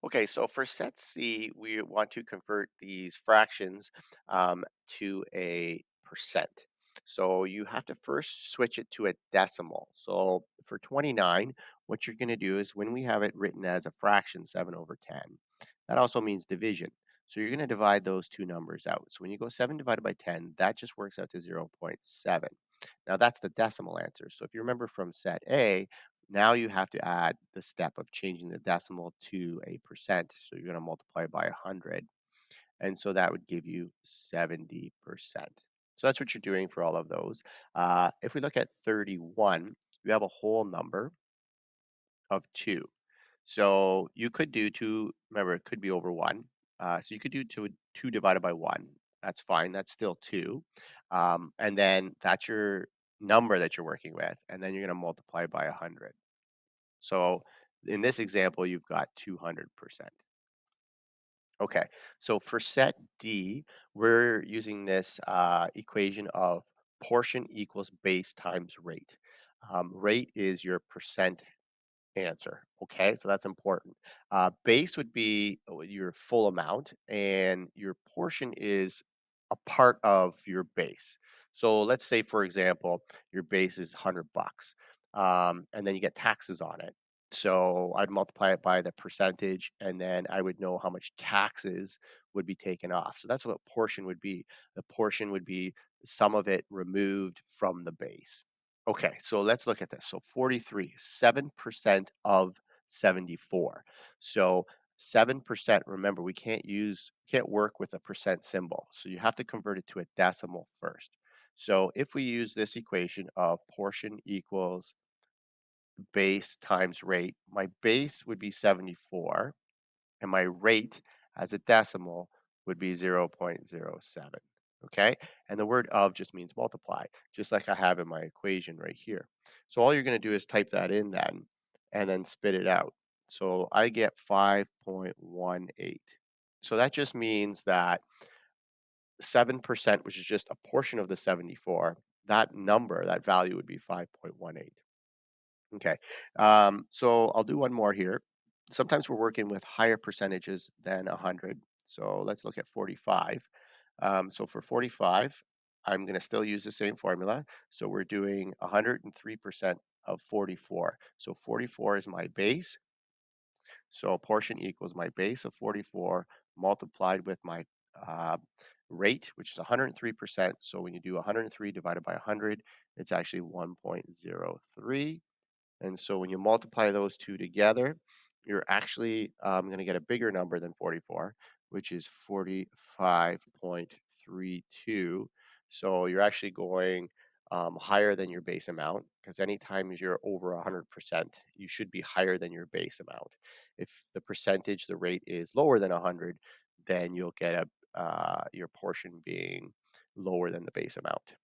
Okay, so for set C, we want to convert these fractions to a percent. So you have to first switch it to a decimal. So for 29, what you're going to do is when we have it written as a fraction, 7 over 10, that also means division. So you're going to divide those two numbers out. So when you go 7 divided by 10, that just works out to 0.7. Now that's the decimal answer. So if you remember from set A, now you have to add the step of changing the decimal to a percent. So you're going to multiply by 100. And so that would give you 70%. So that's what you're doing for all of those. If we look at 31, you have a whole number of 2. So you could do 2, remember, it could be over 1. So you could do 2 divided by 1. That's fine. That's still 2. And then that's your number that you're working with. And then you're going to multiply by 100. So in this example, you've got 200%. Okay, so for set D, we're using this equation of portion equals base times rate. Rate is your percent answer. Okay, so that's important. Base would be your full amount, and your portion is a part of your base. So let's say, for example, your base is $100, and then you get taxes on it. So I'd multiply it by the percentage, and then I would know how much taxes would be taken off. So that's what portion would be. The portion would be some of it removed from the base. Okay, so let's look at this. So 43, 7% of 74. So 7%, remember, can't work with a percent symbol. So you have to convert it to a decimal first. So if we use this equation of portion equals base times rate, my base would be 74 and my rate as a decimal would be 0.07. Okay. And the word of just means multiply, just like I have in my equation right here. So all you're going to do is type that in then and then spit it out. So I get 5.18. So that just means that 7%, which is just a portion of the 74, that number, that value would be 5.18. Okay. So I'll do one more here. Sometimes we're working with higher percentages than 100. So let's look at 45. So for 45, I'm going to still use the same formula. So we're doing 103% of 44. So 44 is my base. So a portion equals my base of 44 multiplied with my uh, rate, which is 103%. So when you do 103 divided by 100, it's actually 1.03. And so when you multiply those two together, you're actually going to get a bigger number than 44, which is 45.32. So you're actually going higher than your base amount because anytime you're over 100%, you should be higher than your base amount. If the percentage, the rate is lower than 100, then you'll get your portion being lower than the base amount.